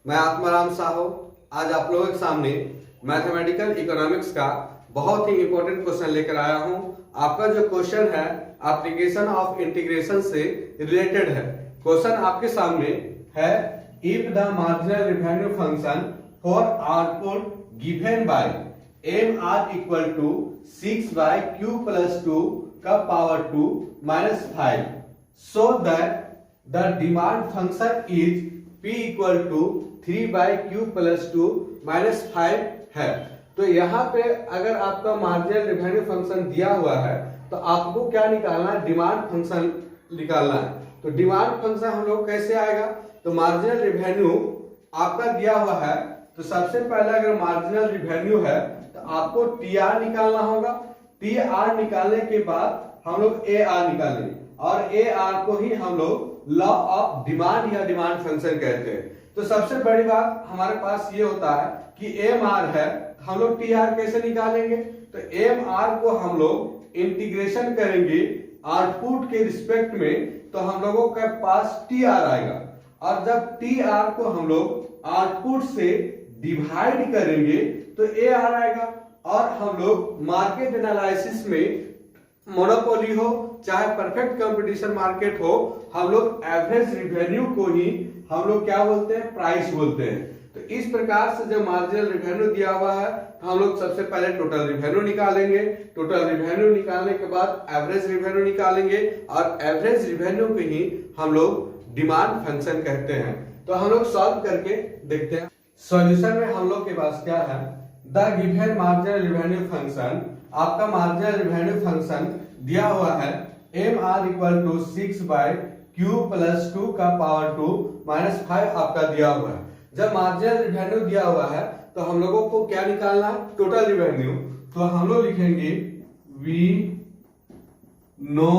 मैं आत्माराम साहू आज आप लोगों के सामने मैथमेटिकल इकोनॉमिक्स का बहुत ही इंपॉर्टेंट क्वेश्चन लेकर आया हूं। आपका जो क्वेश्चन है एप्लीकेशन ऑफ इंटीग्रेशन से रिलेटेड है। क्वेश्चन आपके सामने है, if the marginal revenue function for output given by MR equal to 6 by Q plus 2 का power 2 minus 5 so that the demand function is P equal to 3 by Q plus 2 minus 5 है। तो यहाँ पे अगर आपका मार्जिनल रेवेन्यू फंक्शन दिया हुआ है तो आपको क्या निकालना है, डिमांड फंक्शन निकालना है। तो डिमांड फंक्शन हम लोग कैसे आएगा, तो मार्जिनल रेवेन्यू आपका दिया हुआ है तो सबसे पहले अगर मार्जिनल रेवेन्यू है तो आपको TR निकालना होगा। TR निकालने के बाद हम लोग AR निकालेंगे और AR को ही हम लोग लॉ ऑफ डिमांड या डिमांड फंक्शन कहते हैं। तो सबसे बड़ी बात हमारे पास ये होता है कि MR है, हम लोग TR कैसे निकालेंगे, तो MR को हम लोग इंटीग्रेशन करेंगे आउटपुट के रिस्पेक्ट में, तो हम लोगों के पास TR आएगा। और जब TR को हम लोग आउटपुट से डिवाइड करेंगे तो AR आएगा। और हम लोग मार्केट एनालिसिस में मोनोपोली हो चाहे परफेक्ट कंपटीशन मार्केट हो, हम लोग एवरेज रिवेन्यू को ही हम लोग क्या बोलते हैं, प्राइस बोलते हैं। तो इस प्रकार से जब मार्जिनल रिवेन्यू दिया हुआ है तो हम लोग सबसे पहले टोटल रिवेन्यू निकालेंगे। टोटल रिवेन्यू निकालने के बाद एवरेज रिवेन्यू निकालेंगे और एवरेज रिवेन्यू को ही हम लोग डिमांड फंक्शन कहते हैं। तो हम लोग सॉल्व करके देखते हैं। सॉल्यूशन में हम लोग के पास क्या है, the given marginal revenue function, आपका मार्जिनल रिवेन्यू फंक्शन दिया हुआ है MR equal to 6 by Q plus 2 का पावर 2 माइनस 5 आपका दिया हुआ है। जब मार्जिनल रिवेन्यू दिया हुआ है तो हम लोगों को क्या निकालना है, टोटल रिवेन्यू। तो हम लोग लिखेंगे वी नो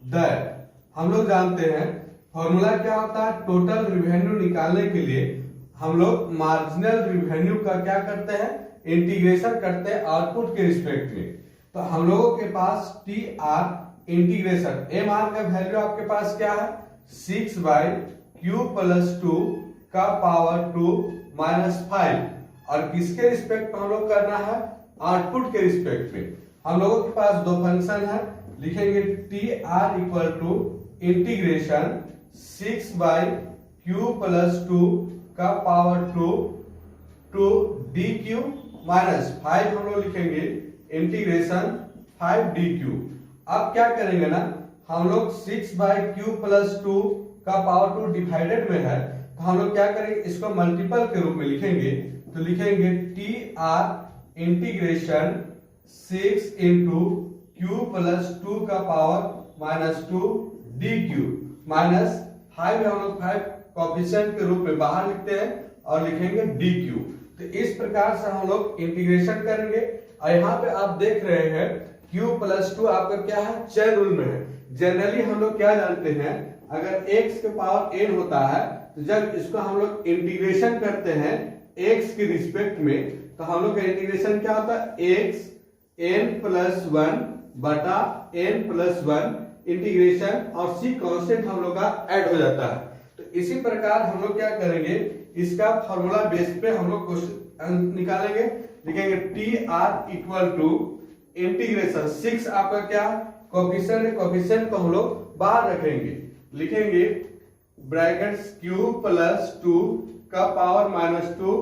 दैट, हम लोग जानते हैं फॉर्मूला क्या होता है, टोटल रिवेन्यू निकालने के लिए हम लोग मार्जिनल रिवेन्यू का क्या करते हैं, इंटीग्रेशन करते हैं आउटपुट के रिस्पेक्ट में। तो हम लोगों के पास TR इंटीग्रेशन MR का वैल्यू आपके पास क्या है, 6 बाय Q प्लस 2 का पावर 2 माइनस 5, और किसके रिस्पेक्ट में हम लोग करना है, आउटपुट के रिस्पेक्ट में। हम लोगों के पास दो फंक्शन है, लिखेंगे TR equal to integration 6 by Q plus 2 का पावर 2 टू DQ माइनस 5, हम लोग लिखेंगे इंटीग्रेशन 5DQ। अब क्या करेंगे ना, हम लोग 6 बाय Q प्लस 2 का पावर 2 डिवाइडेड में है तो हम लोग क्या करेंगे, इसको मल्टीपल के रूप में लिखेंगे। तो लिखेंगे TR integration 6 into Q plus 2 का पावर माइनस 2 DQ माइनस 5, हम लोग 5 कोएफिशिएंट के रूप में बाहर लिखते हैं और लिखेंगे DQ। तो इस प्रकार से हम लोग इंटीग्रेशन करेंगे। और यहाँ पे आप देख रहे हैं Q प्लस 2 आपका क्या है, चेन रूल में है। जनरली हम लोग क्या जानते हैं, अगर x के पावर n होता है तो जब इसको हम लोग इंटीग्रेशन करते हैं x के रिस्पेक्ट में, तो हम लोग का इंटीग्रेशन क्या होता है, x n प्लस 1 बटा n प्लस 1 इंटीग्रेशन और c कांस्टेंट हम लोग का ऐड हो जाता है। तो इसी प्रकार हम लोग क्या करेंगे, इसका फॉर्मूला बेस पे हम लोग क्वेश्चन निकालेंगे। लिखेंगे TR इक्वल टू इंटीग्रेशन 6 आपका क्या कोएफिशिएंट है, कोएफिशिएंट को हम लोग बाहर रखेंगे, लिखेंगे ब्रैकेट्स Q प्लस 2 का पावर माइनस 2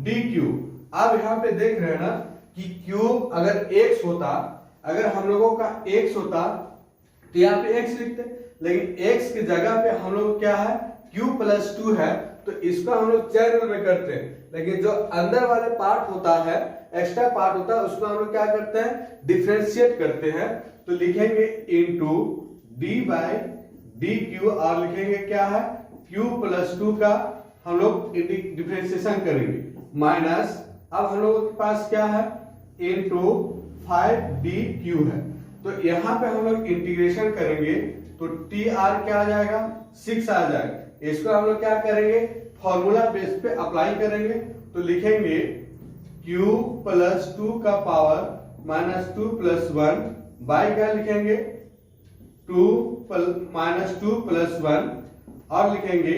DQ। अब यहाँ पे देख रहे हैं ना कि Q अगर x होता, अगर हम लोगों का x होता तो यहाँ पे x लिखते, लेकिन x की जगह पे हम लोग क्या है, Q प्लस 2 है, तो इसको हम लोग चेन रूल में करते हैं। लेकिन जो अंदर वाले पार्ट होता है, एक्स्ट्रा पार्ट होता है, उसको हम लोग क्या करते हैं, डिफरेंशिएट करते हैं। तो लिखेंगे इनटू D बाय DQ और लिखेंगे क्या है, Q प्लस 2 का हम लोग डिफरेंशिएशन करेंगे माइनस, अब हम लोगों के पास क्या है, इनटू 5DQ है। तो यहाँ पे हम लोग इंटीग्रेशन करेंगे तो TR क्या आ जाएगा, 6 आ जाएगा। इसको हम लोग क्या करेंगे, फॉर्मूला बेस पे अप्लाई करेंगे। तो लिखेंगे Q प्लस 2 का पावर माइनस 2 प्लस 1 बाई क्या लिखेंगे, 2 माइनस 2 प्लस 1 और लिखेंगे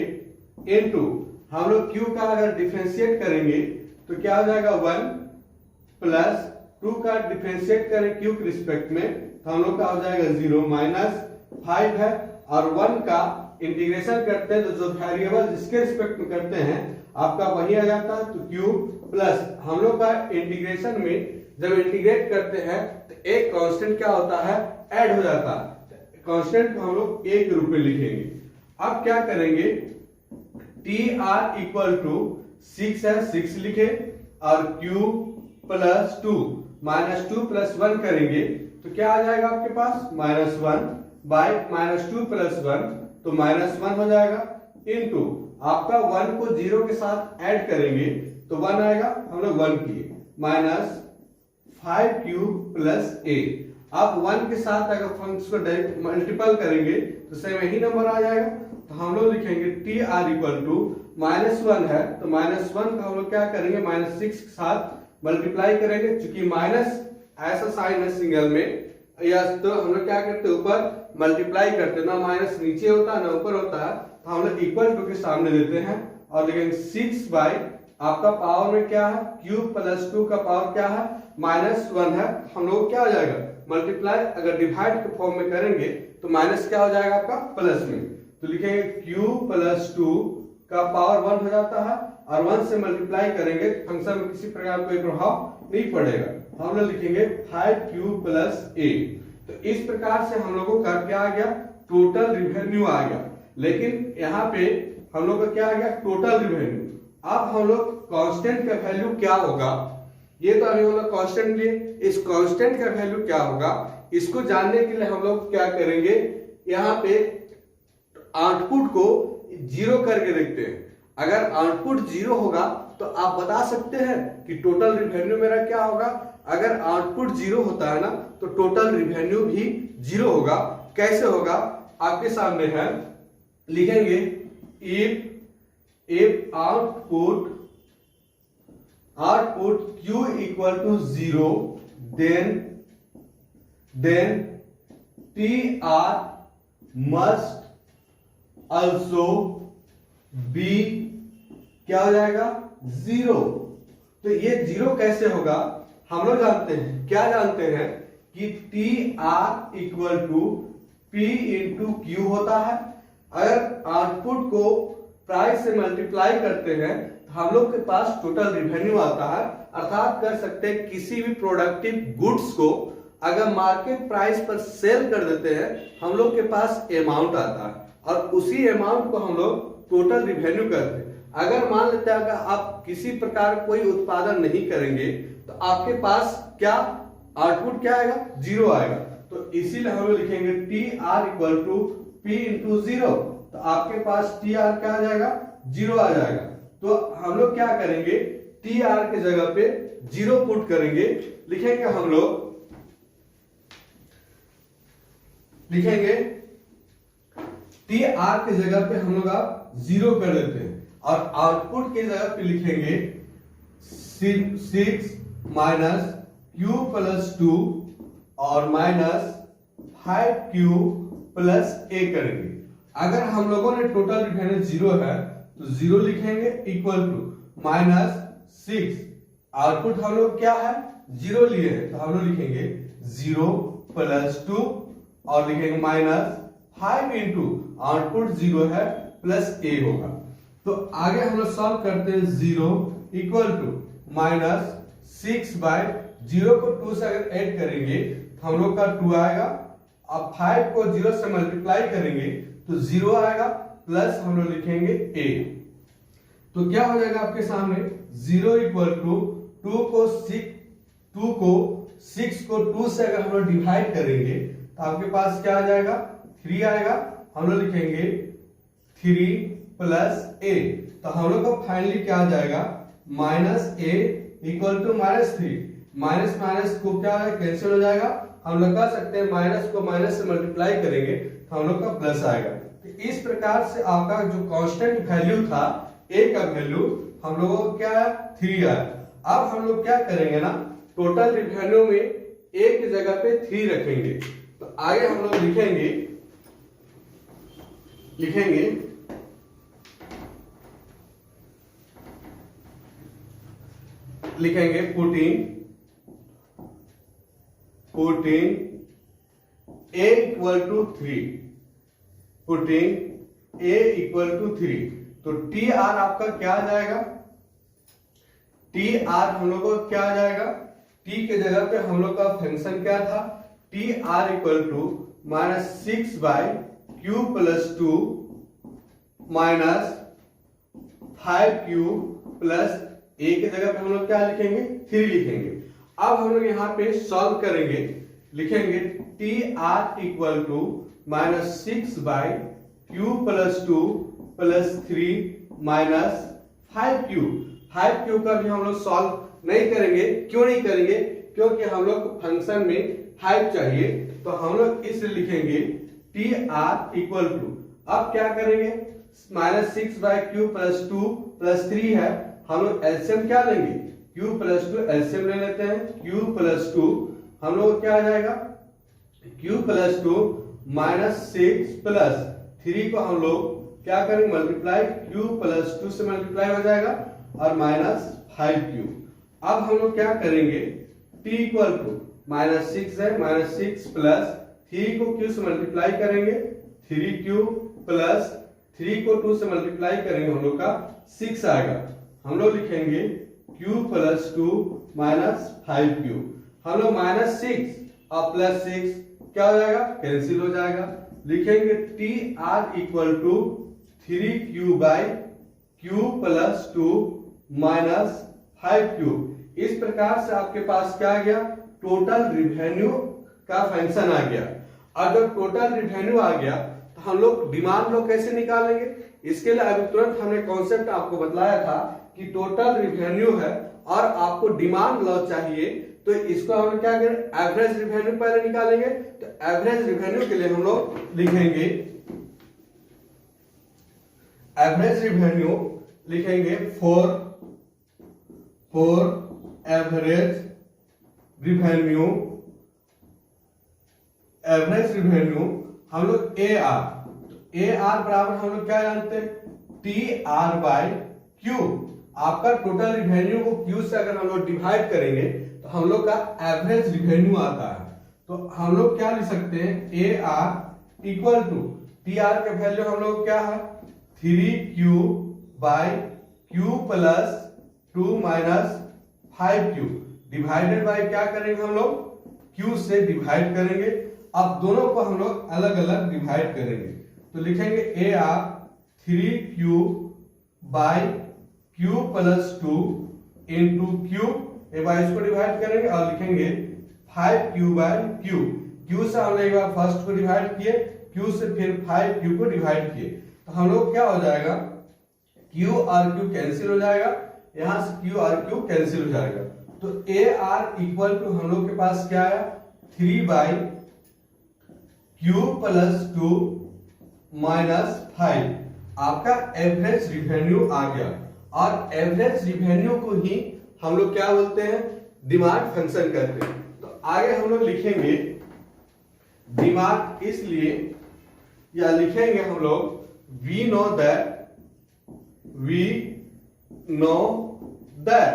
इनटू हम लोग Q का अगर डिफरेंशिएट करेंगे तो क्या हो जाएगा 1 प्लस 2 का डिफरेंशिएट करें Q के रिस्पेक्ट में तो हम लोग का हो जाएगा 0 माइनस 5 है, और 1 का इंटीग्रेशन करते हैं तो जो वेरिएबल जिसके रिस्पेक्ट में करते हैं आपका वही आ जाता है, तो Q प्लस हम लोग का इंटीग्रेशन में जब इंटीग्रेट करते हैं तो एक कांस्टेंट क्या होता है ऐड हो जाता है, कांस्टेंट को हम लोग a के रूप में लिखेंगे। अब क्या करेंगे TR इक्वल टू 6 है 6 लिखे, और Q प्लस 2 माइनस 2 प्लस 1 करेंगे तो क्या आ जाएगा आपके पास -1 बाय -2 प्लस 1 तो -1 हो जाएगा, इनटू आपका 1 को 0 के साथ ऐड करेंगे तो 1 आएगा, हम लोग 1 किए माइनस 5Q प्लस a। अब 1 के साथ अगर फंक्शन को मल्टीपल करेंगे तो सेम यही नंबर आ जाएगा, तो हम लोग लिखेंगे TR इक्वल टू -1 है तो -1 का हम लोग क्या करेंगे -6 के साथ मल्टीप्लाई करेंगे, चूंकि माइनस ऐसा साइन है सिंगल में या तो हम लोग क्या करते हैं ऊपर मल्टीप्लाई करते हैं, ना माइनस नीचे होता है ना ऊपर होता है, तो हम लोग इक्वल टू के सामने देते हैं और लिखेंगे 6 बाई आपका पावर में क्या है Q प्लस 2 का पावर क्या है -1 है, हम लोग क्या हो जाएगा मल्टीप्लाई अगर डिवाइड के फॉर्म में करेंगे तो माइनस क्या हो जाएगा आपका प्लस में, तो लिखेंगे Q प्लस 2 का पावर 1 हो जाता है, और 1 से मल्टीप्लाई करेंगे फंक्शन में किसी प्रकार कोई प्रभाव नहीं पड़ेगा, हम लोग लिखेंगे 5Q प्लस a। तो इस प्रकार से हम लोगों का क्या आ गया टोटल रिवेन्यू आ गया, लेकिन यहाँ पे हम लोग का क्या आ गया टोटल रिवेन्यू। अब हम लोग कांस्टेंट का वैल्यू क्या होगा, ये तो अभी हम लोग कांस्टेंट लिए, इस कांस्टेंट का वैल्यू क्या होगा इसको जानने के लिए हम लोग क्या करेंगे, यहाँ पे आउटपुट को 0 करके देखते हैं। अगर आउटपुट 0 होगा तो आप बता सकते हैं कि टोटल रिवेन्यू मेरा क्या होगा। अगर आउटपुट 0 होता है ना तो टोटल रिवेन्यू भी 0 होगा। कैसे होगा आपके सामने है, लिखेंगे if output Q equal to 0 then TR must also be क्या हो जाएगा 0। तो ये 0 कैसे होगा, हम लोग जानते हैं, क्या जानते हैं कि TR equal to P into Q होता है। अगर आउटपुट को प्राइस से मल्टीप्लाई करते हैं तो हम लोग के पास टोटल रिवेन्यू आता है, अर्थात कर सकते हैं किसी भी प्रोडक्टिव गुड्स को अगर मार्केट प्राइस पर सेल कर देते हैं हम लोग के पास अमाउंट आता है, और उसी अमाउंट को हम लोग टोटल रिवेन्यू करते हैं। अगर मान लेते हैं अगर आप किसी प्रकार कोई उत्पादन नहीं करेंगे तो आपके पास क्या आउटपुट क्या आएगा 0 आएगा, तो इसीलिए हम लोग लिखेंगे TR equal to P into 0, तो आपके पास TR क्या आ जाएगा 0 आ जाएगा। तो हम लोग क्या करेंगे TR के जगह पे 0 पुट करेंगे, लिखेंगे हम लोग लिखेंगे TR के जगह पे हम लोग आप 0 कर देते हैं, और आउटपुट के जगह पे लिखेंगे 6 माइनस Q प्लस 2 और माइनस 5Q प्लस a करेंगे। अगर हम लोगों ने टोटल रिवेन्यू 0 है तो 0 लिखेंगे इक्वल टू -6, आउटपुट हम लोग क्या है 0 लिए हैं तो हम लोग लिखेंगे 0 प्लस 2 और लिखेंगे -5 इंटू आउटपुट 0 है प्लस a होगा। तो आगे हम लोग सॉल्व करते हैं 0 इक्वल टू -6 बाय 0 को 2 से अगर ऐड करेंगे तो हम लोग का 2 आएगा, अब 5 को 0 से मल्टीप्लाई करेंगे तो 0 आएगा, प्लस हम लोग लिखेंगे a। तो क्या हो जाएगा आपके सामने 0 इक्वल टू 2 को 6 को 2 से अगर हम लोग डिवाइड करेंगे तो आपके पास क्या आ जाएगा 3 आएगा, हम लोग लिखेंगे 3 प्लस a, तो हम लोग का फाइनली क्या आ जाएगा -a equal to -3, minus minus को क्या है कैंसिल हो जाएगा, हम लोग कह सकते हैं माइनस को माइनस से मल्टीप्लाई करेंगे तो हम लोग का प्लस आएगा। तो इस प्रकार से आपका जो कांस्टेंट वैल्यू था a का वैल्यू हम लोगों को क्या है 3 आया। अब हम लोग क्या करेंगे ना टोटल रिवेन्यू में a की जगह पे 3 रखेंगे, तो आगे हम लोग लिखेंगे लिखेंगे putting a equal to 3, putting a equal to 3, तो टी आर आपका क्या आ जाएगा, टी आर हम लोग को क्या आ जाएगा, टी के जगह पे हम लोग का फंक्शन क्या था, T R equal to -6/q + 2 -5q plus a के जगह पे हम लोग क्या लिखेंगे, 3 लिखेंगे। अब हम लोग यहाँ पे सॉल्व करेंगे, लिखेंगे T R equal to -6/q + 2 + 3 -5q। 5q का भी हम लोग सॉल्व नहीं करेंगे, क्यों नहीं करेंगे, क्योंकि हम लोग को फंक्शन में 5 चाहिए, तो हम लोग इसलिए लिखेंगे टी आर इक्वल टू, अब क्या करेंगे, -6/q + 2 + 3 है, हम लोग एलसीएम क्या लेंगे, q + 2 एलसीएम ले लेते हैं, q + 2 हम लोग क्या आ जाएगा, q + 2 -6 + 3 को हम लोग क्या करेंगे, मल्टीप्लाई, q + 2 से मल्टीप्लाई हो जाएगा और -5q। अब हम लोग क्या करेंगे, t इक्वल टू -6 है, -6 + 3 को q से मल्टीप्लाई करेंगे, 3q + 3 को 2 से मल्टीप्लाई करेंगे, हम लोग का 6 आएगा। हम लोग लिखेंगे q + 2 -5q, हम लोग -6 और +6 क्या हो जाएगा, कैंसिल हो जाएगा, लिखेंगे T R equal to 3q/q + 2 -5q। इस प्रकार से आपके पास क्या आ गया, टोटल रिवेन्यू का फंक्शन आ गया। अगर टोटल रिवेन्यू आ गया तो हम लोग डिमांड लो कैसे निकालेंगे, इसके लिए अभी तुरंत हमने कॉन्सेप्ट आपको बतलाया था कि टोटल रिवेन्यू है और आपको डिमांड लॉ चाहिए, तो इसको हम क्या करें, एवरेज रिवेन्यू पहले निकालेंगे। तो एवरेज रिवेन्यू के लिए हम लोग लिखेंगे, एवरेज रिवेन्यू लिखेंगे for average revenue, average revenue हम लोग ए आर, तो ए आर बराबर हम लोग क्या जानते हैं, टी आर क्यू। आपका टोटल रिवेन्यू को क्यू से अगर हम लोग डिवाइड करेंगे तो हम लोग का एवरेज रिवेन्यू आता है। तो हम लोग क्या लिख सकते हैं, A R equal to, T R का वैल्यू हम लोग क्या है, 3q/q + 2 -5q डिवाइडेड बाय क्या करेंगे, हम लोग q से डिवाइड करेंगे। अब दोनों को हम लोग अलग अलग डिवाइड करेंगे, तो लिखेंगे ए आर 3q/q + 2 × q, एक बार इसको डिवाइड करेंगे और लिखेंगे 5q/q। q से हमने एक बार फर्स्ट को डिवाइड किए, q से फिर 5q को डिवाइड किए, तो हम लोग क्या हो जाएगा, q और q कैंसिल हो जाएगा, यहां से q और q कैंसिल हो जाएगा। तो ए आर इक्वल टू हम लोग के पास क्या आया, 3/q + 2 -5 आपका एवरेज रिवेन्यू आ गया। और एवरेज रिवेन्यू को ही हम लोग क्या बोलते हैं, डिमांड फंक्शन कहते हैं। तो आगे हम लोग लिखेंगे डिमांड, इसलिए या लिखेंगे हम लोग we know that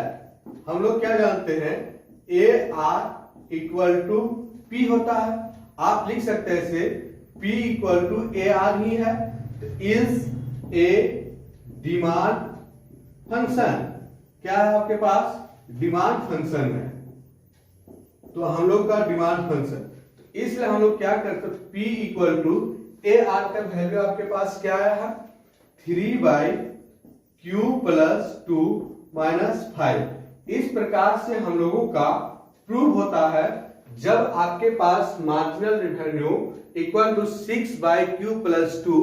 हम लोग क्या जानते हैं, A R equal to P होता है। आप लिख सकते हैं इसे P equal to A R ही है, तो इज ए डिमांड फंक्शन, क्या है आपके पास, डिमांड फंक्शन है। तो हम लोग का डिमांड फंक्शन, तो इसलिए हम लोग क्या करते हैं, P equal to A R का वैल्यू आपके पास क्या आया है, 3/q + 2 -5। इस प्रकार से हम लोगों का प्रूव होता है, जब आपके पास marginal revenue equal to 6/q + 2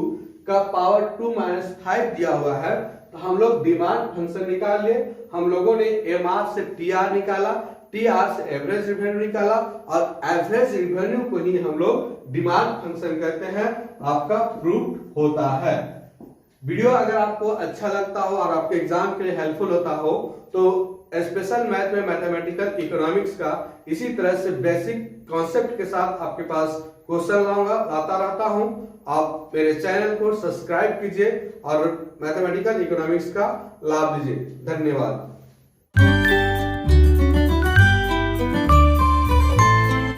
का पावर 2 -5 दिया हुआ है, तो हम लोग डिमांड फंक्शन निकाल लिए। हम लोगों ने एम आर से टी आर निकाला, टी आर से एवरेज रिवेन्यू निकाला, और एवरेज रिवेन्यू को ही हम लोग डिमांड फंक्शन कहते हैं, आपका प्रूफ होता है। वीडियो अगर आपको अच्छा लगता हो और आपके एग्जाम के लिए हेल्पफुल होता हो, तो स्पेशल मैथ में मैथमेटिकल इकोनॉमिक्स का इसी तरह से बेसिक कॉन्सेप्ट के साथ आपके पास क्वेश्चन लाता रहता हूं। आप मेरे चैनल को सब्सक्राइब कीजिए और मैथमेटिकल इकोनॉमिक्स का लाभ लीजिए। धन्यवाद।